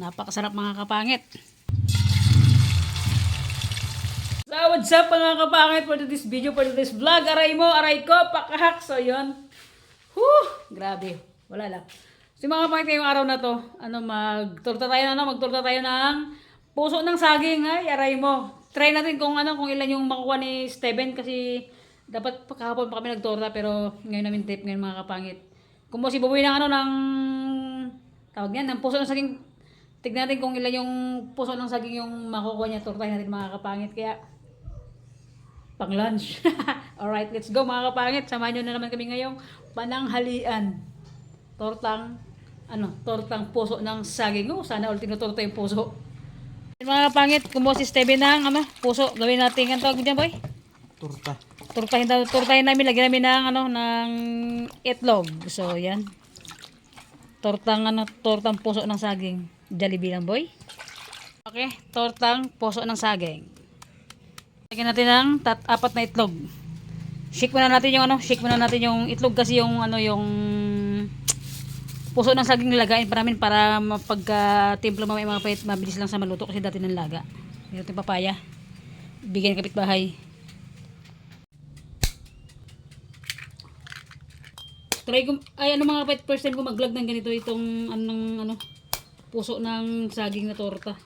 Napakasarap mga kapangit. So what's up mga kapangit, for this video, for this vlog. Aray mo, aray ko, pakahak. So yun. Grabe. Wala lang. So mga kapangit, ngayong araw na to, magturta tayo ng puso ng saging. Ay, aray mo. Try natin kung ilan yung makukuha ni Steven kasi dapat kahapon pa kami nagtorta pero ngayon namin tip ngayon mga kapangit. Kung mo si Buboy ng tawag yan, ng puso ng saging. Tignan natin kung ilan yung puso ng saging yung makukuha niya. Tortahin natin mga kapangit. Kaya pang lunch. Alright, let's go mga kapangit. Samahan nyo na naman kami ngayong pananghalian. Tortang puso ng saging. Sana all tinutorta yung puso. Mga kapangit, kumuha si Steven ng puso. Gawin natin, ang tawag dyan boy? Torta. Tortahin namin, lagyan namin ng itlog. So, yan. Tortang puso ng saging. Jollibee lang, boy. Okay, tortang puso ng saging. Lagyan natin ng 4 na itlog. Shake muna natin yung itlog kasi yung puso ng saging nilagain pa namin para mapagka-timpla mamaya mga pait, mabilis lang sa maluto kasi dati ng laga. Meron tayong papaya. Bigyan ng kapitbahay. Try ko, mga kapit, first time ko mag-vlog ng ganito, itong puso ng saging na torta.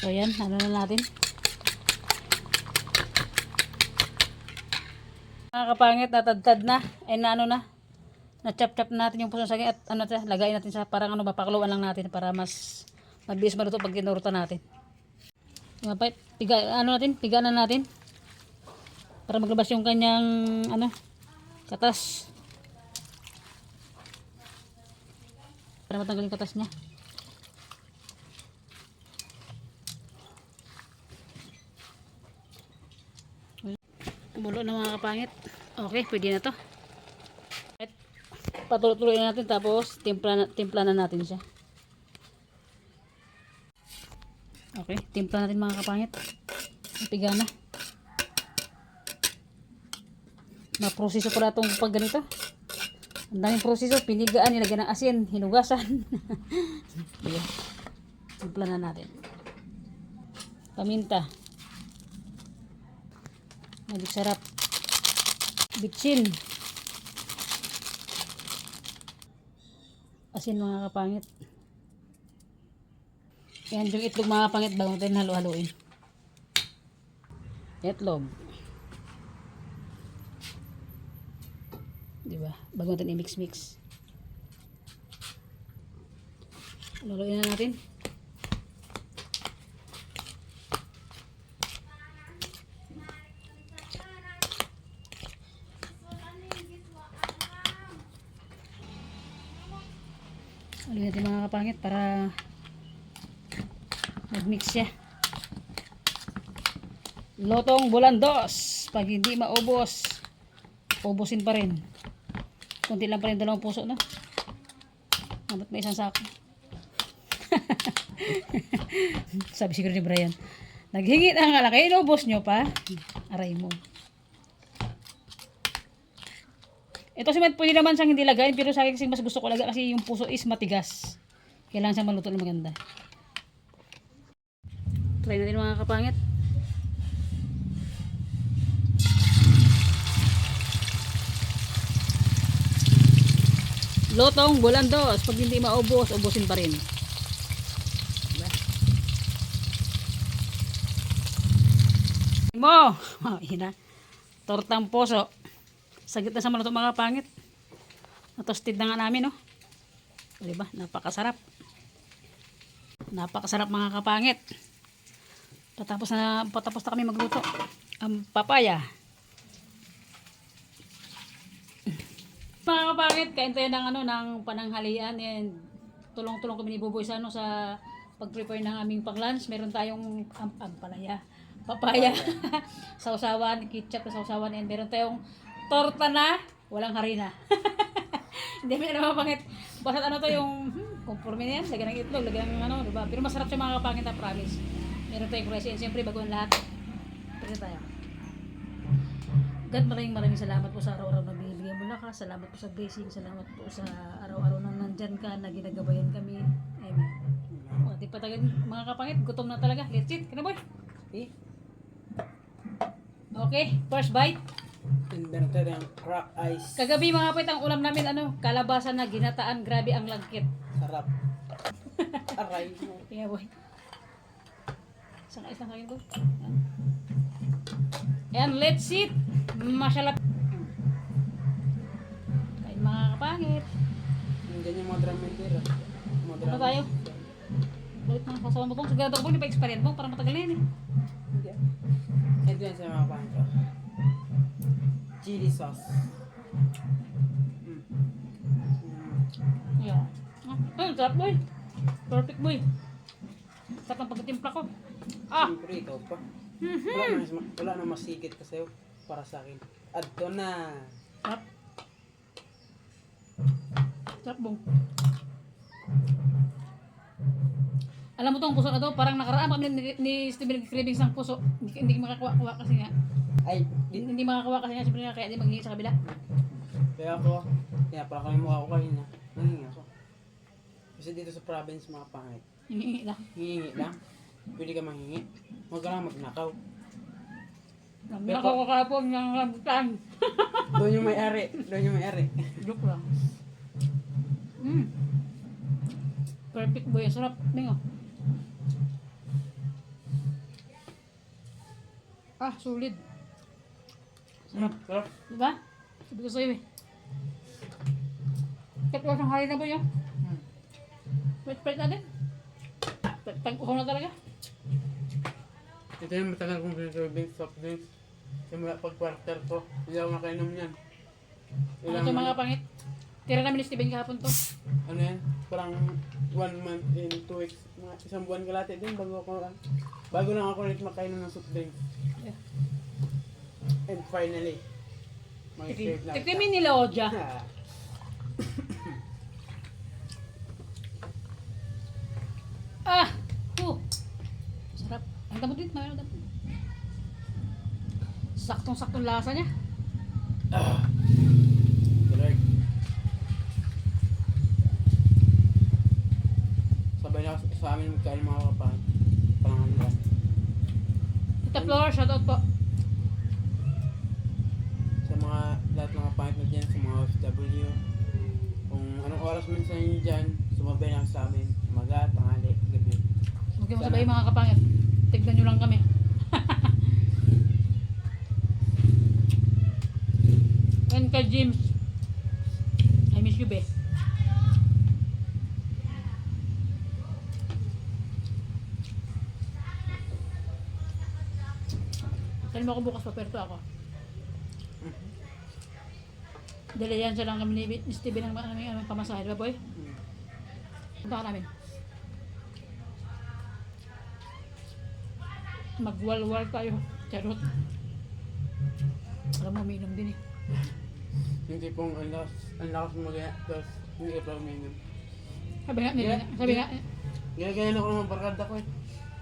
So yan, na natin. Mga kapangit, natadtad na. Ay na-chop-chop natin yung puso ng saging at lagayin natin sa parang pakuluan lang natin para mas mabilis maluto pag kinurta natin. Pigaan na natin para maglabas yung kanyang katas. Para matanggal yung katas niya. Kumulo na mga kapangit. Okay, pwede na to. Patuloy na natin tapos timpla na natin siya. Okay, timpla natin mga kapangit. Piga na. Maproseso pala itong pag ganito. Ang daming proseso. Pinigaan, nilagyan ng asin, hinugasan. Ayan. Timpla na natin. Paminta. Magic sarap. Bitsin. Asin mga kapangit. Yan yung itlog mga kapangit bago natin halo-haloin. Itlog. Diba? Bago natin i-mix-mix. Halo-haloin na natin. Haloy natin mga kapangit para mag-mix siya. Lotong bulandos. Pag hindi maubos, ubusin pa rin. Kunti lang pa rin 2 puso, no? Dapat may isang sako. Sabi siguro ni Brian, naghingi na nga lang kayo, inubos nyo pa. Aray mo. Ito pwede naman siyang hindi lagayin, pero sa akin kasi mas gusto ko lagay kasi yung puso is matigas. Kailangan siyang maluto na maganda. Try natin mga kapangit. Lotong bulandos. Pag hindi maubos, ubusin pa rin. Diba? Mo! Yun na. Tortang puso. Sagit na sa maluto mga pangit. Natosted na nga namin, no? Diba? Napakasarap. Napakasarap mga kapangit. Patapos na kami magluto. Ang papaya. Mga kapangit, kain tayo ng pananghalian and tulong-tulong kami ni Buboy sa pag-prepare ng aming pang-lunch. Meron tayong papaya, sausawan, ketchup na sausawan, and meron tayong torta na walang harina. Hindi mo na mapangit. Basta yung conforme na yan. Lagyan ng itlog, lagyan ng ano, diba? Pero masarap siya mga kapangit na promise. Meron tayong presyo. And siyempre, bago ang lahat, presyo tayo. God, maraming salamat po sa araw-araw na binibigyan mo lakas. Salamat po sa blessing. Salamat po sa araw-araw na nandyan ka, na ginagabayan kami. Amen. O, di pa tayo, mga kapangit, gutom na talaga. Let's eat. Kaya boy. Eh, Okay, first bite. invented ang crack ice. Kagabi mga kapangit, ang ulam namin, ano, kalabasa na ginataan. Grabe ang lagkit. Sarap. Aray mo. Kaya boy. Isang lang kain ko. And let's eat. Masyalap. Kain mga kapangit. Nandiyan yung mga drum and beer. Mga Ano tayo? Balik mga kasama mo kung sigurado ko, hindi pa experience mo. Para matagal na yan eh. Hindi. Ito yan sa mga pangko. Chili sauce. Yeah. Ay, sarap boy. Perfect boy. Sarap ang pagkatimpla ko. Ah! Siyempre, ikaw pa. Mhm. Wala na masikit ka sa'yo para sa akin. Adto na. Sarap. Sarap bong. Alam mo tong puso na to, parang nakaraan kami ni Steven cravings ng puso. Hindi makakuha kasi nga. Ay, Hindi makakuha kasi nga, siyempre nga kaya di maghingi sa kabila. kaya ako, kaya para kami mukha ko kanina. Nangingi ako. Kasi dito sa province, mga pangit. Hingi lang. Hingi lang. Pwede ka manghingi. Huwag ka lang magnakaw. Nakakakapon ng rambutan. Doon yung may-ari. Doon yung may-ari. Joke lang. Perfect boy. Sarap. Bingo. Ah, solid. Sarap. Sarap. Diba? Sabi ko sa'yo eh. Katwa siyang hari na boy ah. Wait natin. Tag-uhaw na talaga. Ito yung matagal kong reserving soft drinks. Simula pag-quarter ko. Hindi ako nakainom yan. Ano ito mga pangit? Tira namin ni Steven kahapon to. Ano yan? Parang 1 month in 2 weeks. Mga isang buwan kalate din bago lang ako ulit makainom ng soft drinks. Yeah. And finally, mag-serve na. Tiktimin nila Oja. Ah! Sarap. Ang damot din. Mayroon damot. Saktong-saktong lasa niya. Lord. Sabay na sa amin magkain mga kapatid. Pangangan. Tita Flor, shoutout po. Sa mga lahat ng mga pangit na dyan, sa mga OFW. Kung anong oras minsan nyo dyan, sumabay lang sa amin. Umaga, tanghali, gabi. Huwag mo sabihin mga kapangit. Tignan nyo lang kami. And kay James, I miss you, be. Tanim ako bukas, paperto ako. Dali yan siya lang kami ni Steven ang aming pamasahe, diba boy? Punta ka namin. Magwalwal tayo. Charot. Alam mo, uminom din eh. Yung tipong ang lakas mag-iya, tapos hindi ka pa uminom. Sabi nga nila, sabi nga, Gaya-gaya ako ng barkada ko eh.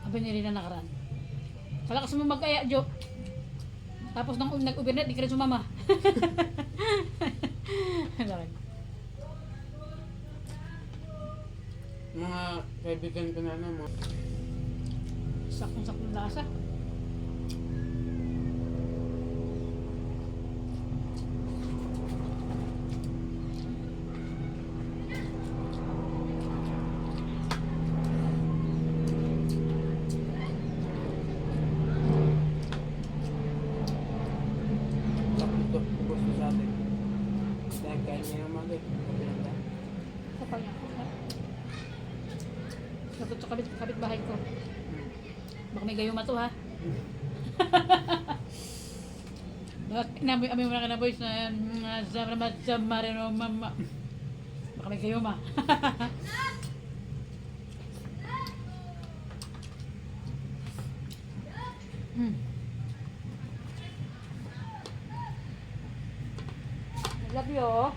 sabi nila nakaraan. Kalakas mo mag-aya, Jo. Tapos nung nag-overnight, di ka rin sumama. Alam. Mga kaibigan ko na ano, mga Saktong-saktong lasa. sakto, gusto sa atin. Dahil kain niya yung mga kapilanda. Kapal niya. Sagot sa kapit bahay ko. Baka may gayuma to ha. Inamoy mo na ka na boys na marino mama. Baka may gayuma. I love you.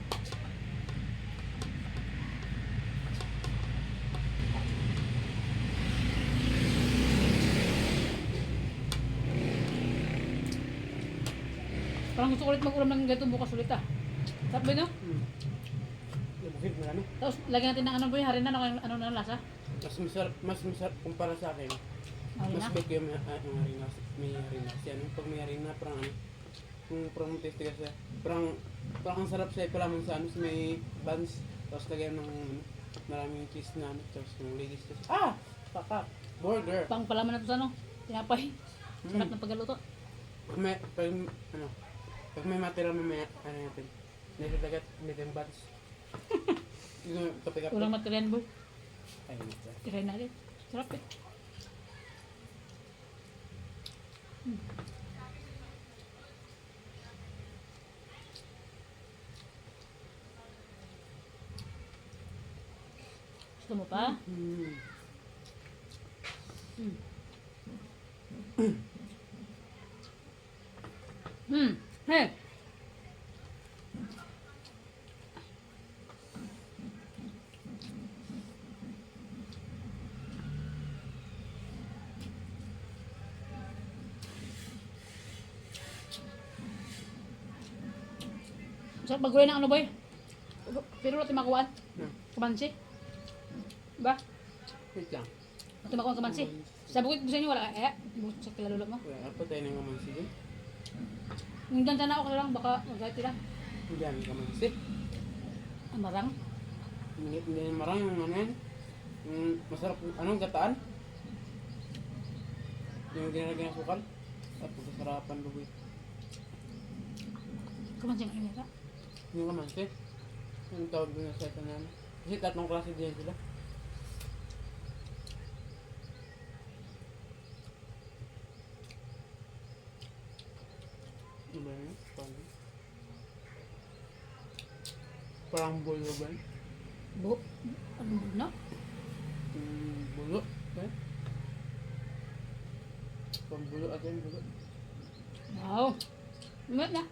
Parang gusto ko ulit mag-ulam ng ganito bukas ulit ah. Sarap ba no? Bukid mo ano? Tapos lagyan natin ng ano boy, harina ano na lasa? Mas masarap kumpara sa akin. Harina. Mas big yung harina. May harina. Siya, no? Pag may harina, parang ano, kung parang tasty kasi, parang ang sarap siya, pala sa ano, may buns, tapos lagyan ng maraming cheese na ano, tapos yung ladies cheese. Paka! Burger! Pang palaman na to sa ano? Tinapay. Sarap ng paggaluto. Pag may matira, may ano natin, nito dagat, nito yung buns. Yung kapag Ulang material boy. ay, nito. Try natin. Sarap eh. Gusto mo pa? Hey! Sarap mag-gulay ng ano boy? Pero natin makuhaan. Kamansi. Ba? Wait lang. Natin makuhaan kamansi. Sa bukid sa inyo wala bukid sa kilalulot mo. Wala, apa tayo ng kamansi dun? Yung dyan sana ako lang, baka mag-gait sila. Ang dami kamansi. Ang marang. Hindi marang yung ano yan. Yung masarap, anong gataan? Yung ginalagyan ng sukal. At pagkasarapan lugoy. Kamansi ang inira. Yung kamansi. Yung tawag doon sa ito namin. Kasi tatlong klase din sila. Ano ba yun? Parang bulo ba yun? Anong bulo na? Bulo. Eh? Pambulo at yung bulo. Wow. Lumat na.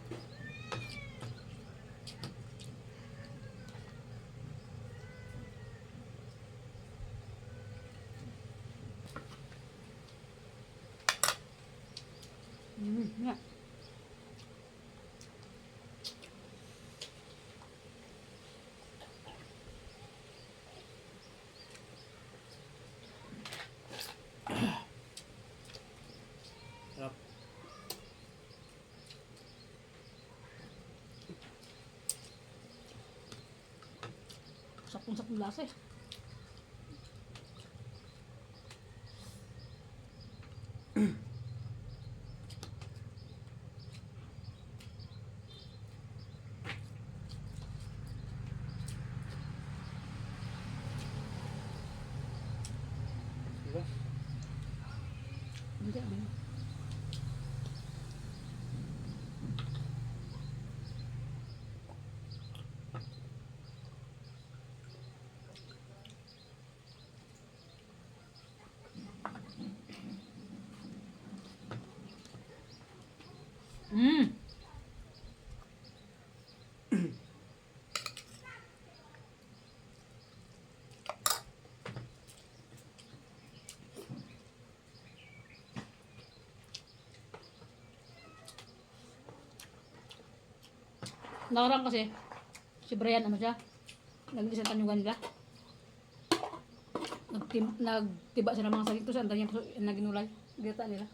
Yeah. Sarap. Sakong-sakong lasa eh. Diba? Hindi ano. Nakarang kasi, si Brian, ano siya? Nag-isang tanyugan nila. Nagtiba sila ng mga saging to sa andan niya naginulay. Gata nila.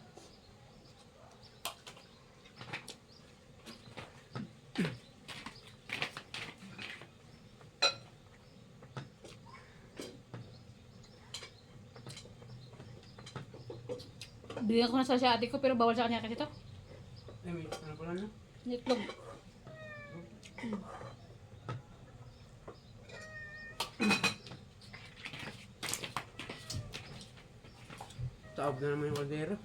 Bigyan ko na sa ate ko pero bawal sa kanya kasi to. Ay, may ano pala na? Itlog. Taob na naman yung kaldero.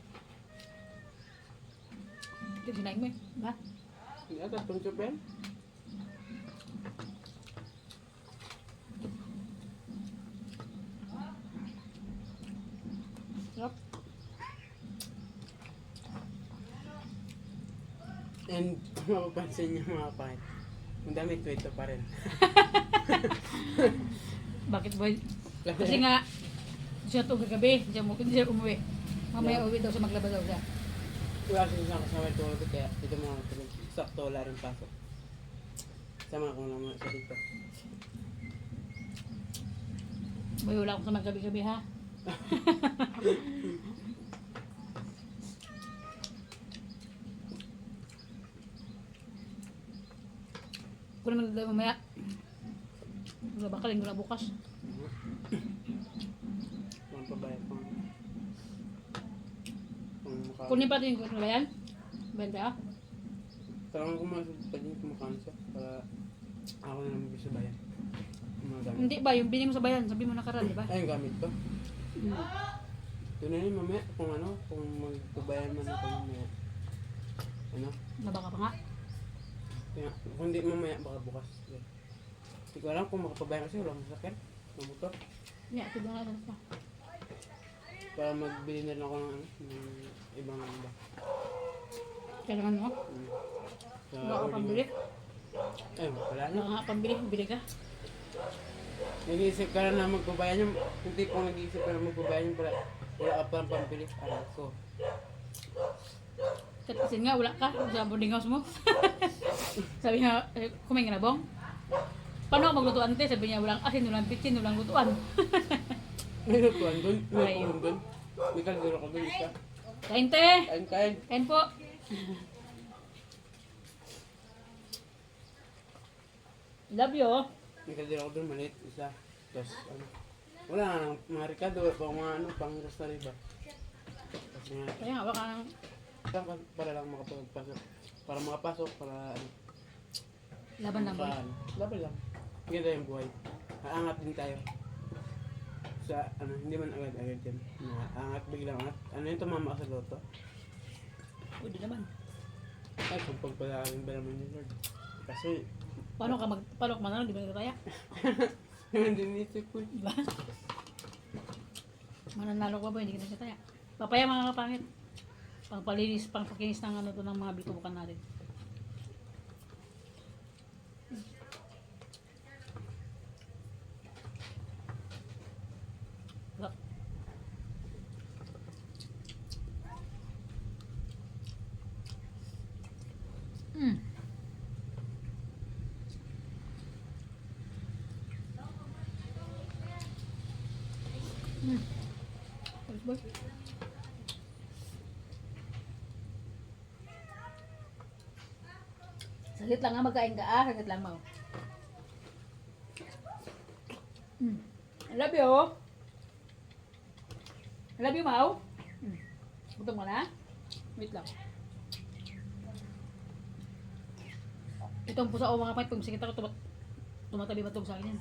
Ito sinain mo eh. Ba? Hindi ata, tungkop yan. Sarap. And mapapansin niyo mga pahit. Ang dami tweet pa rin. Bakit boy? Kasi nga, siya to gagabi, hindi siya umuwi. Mamaya uwi daw siya, maglaba daw siya. Wala siya kasama tulog kaya dito mga tulog. sakto wala rin pasok. Sama ko naman sa dito. May wala akong sa magabi-gabi ha. Kung naman tayo mamaya. Wala ba kaling wala bukas. Kung pabayad pang maka... Kunin pa din ko ba yan? Benta ah. Talagang kumasok pa din kumakano siya para ako na naman sa bayan. Gumagamit. Hindi ba, yung bini mo sa bayan, sabi mo nakaraan, di ba? Ay, yung gamit ko. Ito na yun mamaya kung ano, kung magpabayan man ako mamaya. Ano? Nabaka pa nga. Kaya, kung hindi mamaya baka bukas. Hindi ko alam kung makapabayan kasi walang masakyan. Ng motor. Yeah, ito na lang pa. Para magbili na lang ako ng, ano, ng ibang iba. Kailangan mo? Sa Wala ka ordinary. pambili? Ay, wala na. Wala ka pambili, bili ka. Nag-iisip ka na magbabayan yung, hindi kung nag-iisip ka na magbabayan yung para wala ka pang pambili. Aral ko. Kasi nga, wala ka sa boarding house mo. Sabi niya, kumain ka na bong? Paano ako maglutuan te? Sabi niya, walang asin, walang pitsin, walang lutuan. May lutuan doon, may Ay. kulong doon. May kaldero ko doon isa. Kain te! Kain. Kain po! Love you! May kaldero ko doon, maliit isa. Tapos, ano. Wala na, mga Ricardo, pang mga ano, pang rostary ba? Kasi nga, Kaya nga, baka para lang makapagpasok. Para makapasok, para ano. laban lang ba? Laban lang. Ganda yung buhay. Aangat din tayo. Sa ano, hindi man agad-agad yan. Aangat biglang angat. Ano yung tumama ka sa loto? Pwede naman. Ay, kung pagpalarin ba naman ni Lord. Kasi, Paano ka manalo, di ba kaya? hindi nisip ko. Diba? Mananalo ka ba, hindi ka nagkataya. Papaya mga kapangit. Pangpalinis, pangpakinis ng ano to ng mga bitubukan natin. Sarap. Mm. Mm. Ayos ba? Saglit lang nga magkain ka ah, saglit lang mo. I love you. I love you, Mau. Gutom ka na? Wait lang. Itong pusa o mga pait, pag sikita ko, tumatabi matog sa akin yan.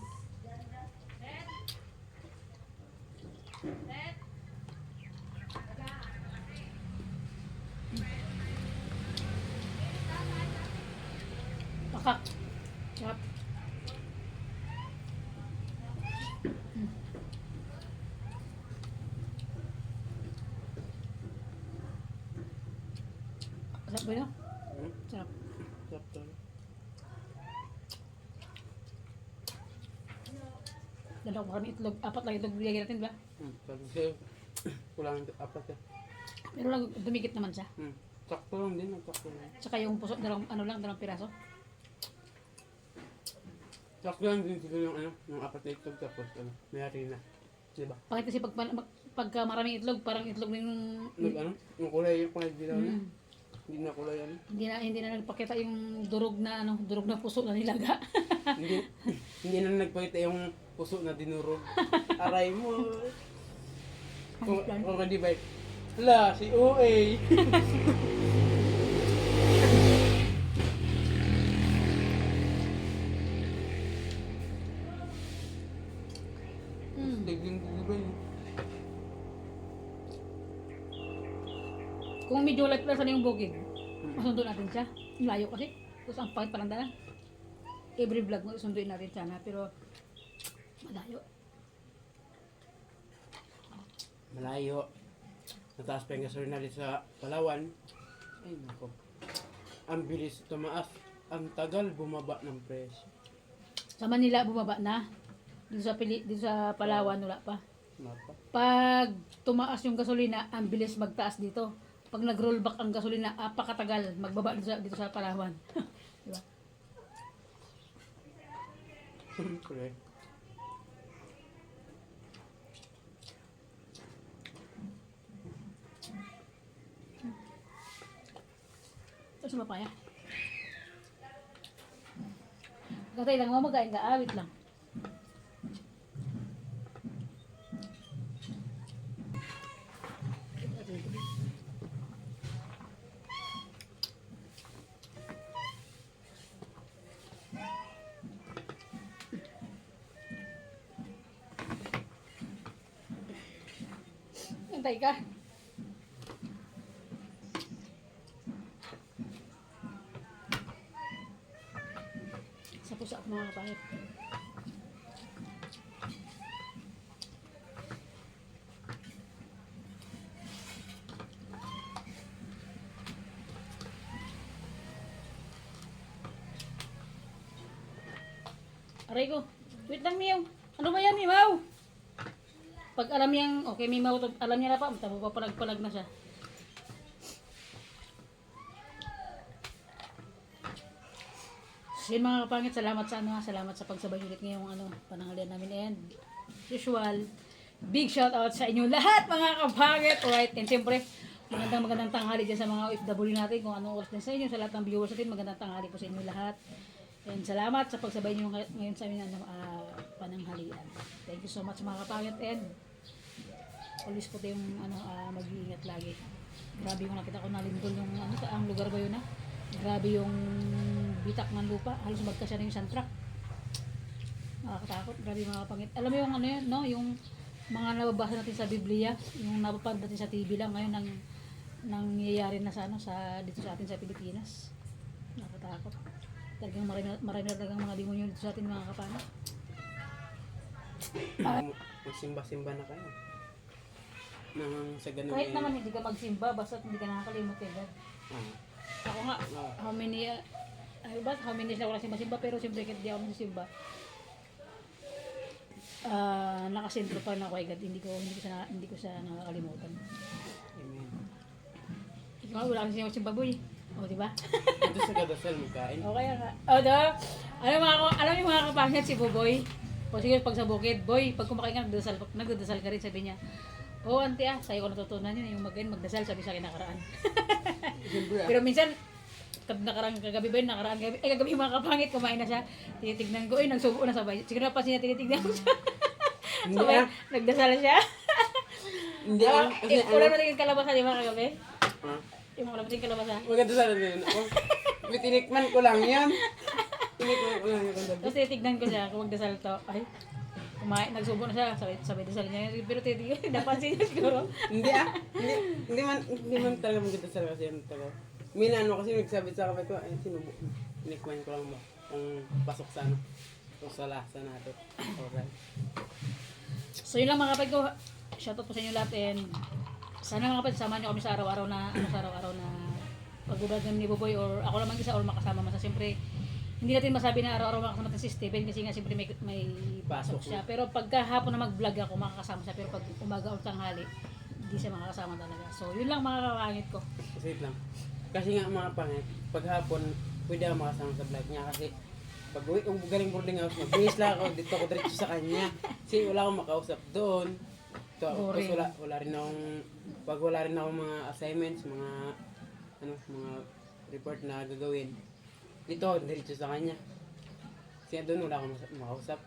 Pakak. Sarap. Sarap ba yun? Sarap. Sarap to. Dalawa ko kami itlog. Apat lang itlog bigay natin, di ba? Sabi sa'yo, kulang apat eh. Pero lang dumikit naman siya. Sakto lang din, sakto lang. Tsaka yung puso, dalawang piraso. Sakto lang din siguro yung ano, yung apat na itlog tapos ano, may harina. Diba? Bakit kasi pagka maraming itlog, parang itlog na yung... Ano, yung kulay dilaw na. Hindi na kulay ano. Hindi na nagpakita yung durog na puso na nilaga. hindi na nagpakita yung puso na dinurog. Aray mo. Kung hindi ba, hala, si OA. Digling-digling. Kung medyo light plus yung bukid, masundo natin siya. Layo kasi. Tapos ang pangit parang dala. Every vlog mo, sunduin natin sana. Pero, malayo. Malayo. Nataas pa yung gasolina dito sa Palawan. Ay, nako. Ang bilis tumaas. Ang tagal bumaba ng presyo. Sa Manila, bumaba na. Dito sa Palawan, wala pa. Mapa. Pag tumaas yung gasolina, ang bilis magtaas dito. pag nag-rollback ang gasolina, apakatagal magbaba dito sa Palawan. Di ba? Correct. Ito sa mapaya. Gatay lang mo magain ka, awit lang. Antay ka. Sa pusa ako mga kapangit. Aray ko. Wait lang, Miyaw. Ano ba yan, Miyaw? Pag alam niyang, okay, Miyaw, alam niya na pa, tabo pa palag-palag na siya. So, yun mga kapangit, salamat sa salamat sa pagsabay ulit ngayong pananghalian namin, and usual, big shout out sa inyo lahat mga kapangit. Alright, and siyempre, magandang tanghali dyan sa mga OFW natin, kung anong oras din sa inyo, sa lahat ng viewers natin, magandang tanghali po sa inyo lahat. And salamat sa pagsabay nyo ngayon sa aming pananghalian. Thank you so much mga kapangit, and always po tayong mag-iingat lagi. Grabe yung nakita ko na lindol yung ang lugar ba yun Grabe yung bitak ng lupa, halos magkasya na yung sandtrack. Nakakatakot, grabe mga kapangit. Alam mo yung yun, no? Yung mga nababasa natin sa Biblia, yung napapanood natin sa TV lang, ngayon nangyayari na sa dito sa atin sa Pilipinas. Nakakatakot. Talagang marami na talagang mga demonyo dito sa atin mga kapangit. Magsimba-simba na kayo. Nang sa ganun Kahit naman hindi ka magsimba, basta hindi ka nakakalimot kay God. Ako nga, how many days na wala simba-simba, pero siyempre kahit di ako magsimba, nakasentro pa na ako kay God, hindi ko siya nakakalimutan. Amen. Ikaw, wala kang simba boy. O, di ba? Ito sa gadasal mo kain. O, kaya nga. O, alam yung mga kapangit si Buboy. O, sige, pag sa bukid, boy, pag kumakain ka, nagdadasal ka rin, sabi niya. Oh, auntie sa'yo ko natutunan yun, yung magdasal, sabi sa akin nakaraan. Pero minsan, kagabi ba yun, kagabi mga kapangit, kumain na siya, tinitignan ko, nagsubo na sabay. Siguro na pa siya tinitignan ko siya. Sabay, nagdasal siya. Hindi Ulan mo tingin kalabasa, di ba kagabi? Yung ulan mo tingin kalabasa. Maganda sana din ako. Tinikman ko lang yan. Tinikman ko lang yan. Tapos tinitignan ko siya, kung magdasal to, ay, nagsubo na siya, sabay dasal niya. Pero napansin niya siguro. Hindi man talaga maganda sa kasi yan talaga. Minano kasi nagsabi sa kapatid ko, ay sinubo. Tinikman ko lang ba kung pasok sa kung sa lasa na ito. Alright. So yun lang mga kapatid ko, shoutout po sa inyo lahat, and sana mga kapatid, samahan nyo kami sa araw-araw na pag-vlog ni Buboy, or ako naman isa, or makasama masa. Siyempre, hindi natin masabi na araw-araw makakasama natin si Steven kasi nga siyempre may pasok siya. Pero pagka hapon na mag-vlog ako, makakasama siya. Pero pag umaga o tanghali, hindi siya makakasama talaga. So, yun lang mga kapangit ko. Kasi lang. Kasi nga mga pangit, pag hapon, pwede ako makasama sa vlog niya kasi pag uwi kong galing boarding house, mag-finish lang ako, dito ako diretso sa kanya. Kasi wala akong makausap doon. Tapos wala rin akong mga assignments, mga report na gagawin. Dito, diretso sa kanya. Kasi doon wala akong makausap.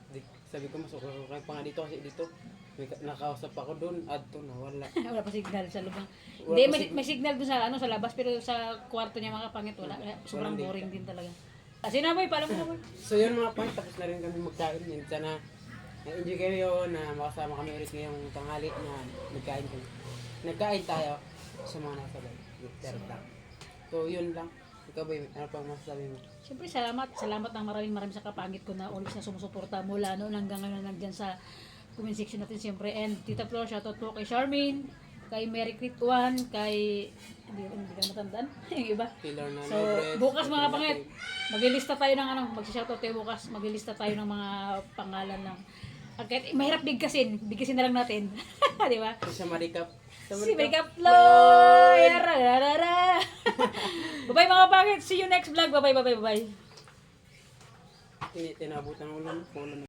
Sabi ko, masukay ko kayo pa nga dito kasi dito. May nakausap ako doon, adto na wala. Wala pa signal sa lubang. Hindi, may signal doon sa labas, pero sa kwarto niya mga pangit, wala. Sobrang boring din talaga. Kasi na boy, paalam mo na boy. So yun mga pangit, tapos na rin kami magkain. Yan, sana na-enjoy kayo na makasama kami ulit ngayong tanghali na nagkain tayo sa mga nasa bay. So yun lang. Ikaw ba, ano pang masasabi mo? Siyempre, salamat ng maraming sa kapangit ko na always na sumusuporta mula noon hanggang ngayon na nandyan sa comment section natin siyempre. And Tita Flor, shoutout po kay Charmaine, kay Mary Crit 1, kay hindi ka matandaan, yung iba. So, bukas mga pangit, maglilista tayo ng mag-shoutout tayo bukas, maglilista tayo ng mga pangalan ng kahit mahirap bigkasin na lang natin. Di ba? Kasi ma-recap. Si Makeup Lawyer! Bye-bye mga pangit. See you next vlog. Bye-bye, bye-bye, bye-bye. Tinabutan ng ulan.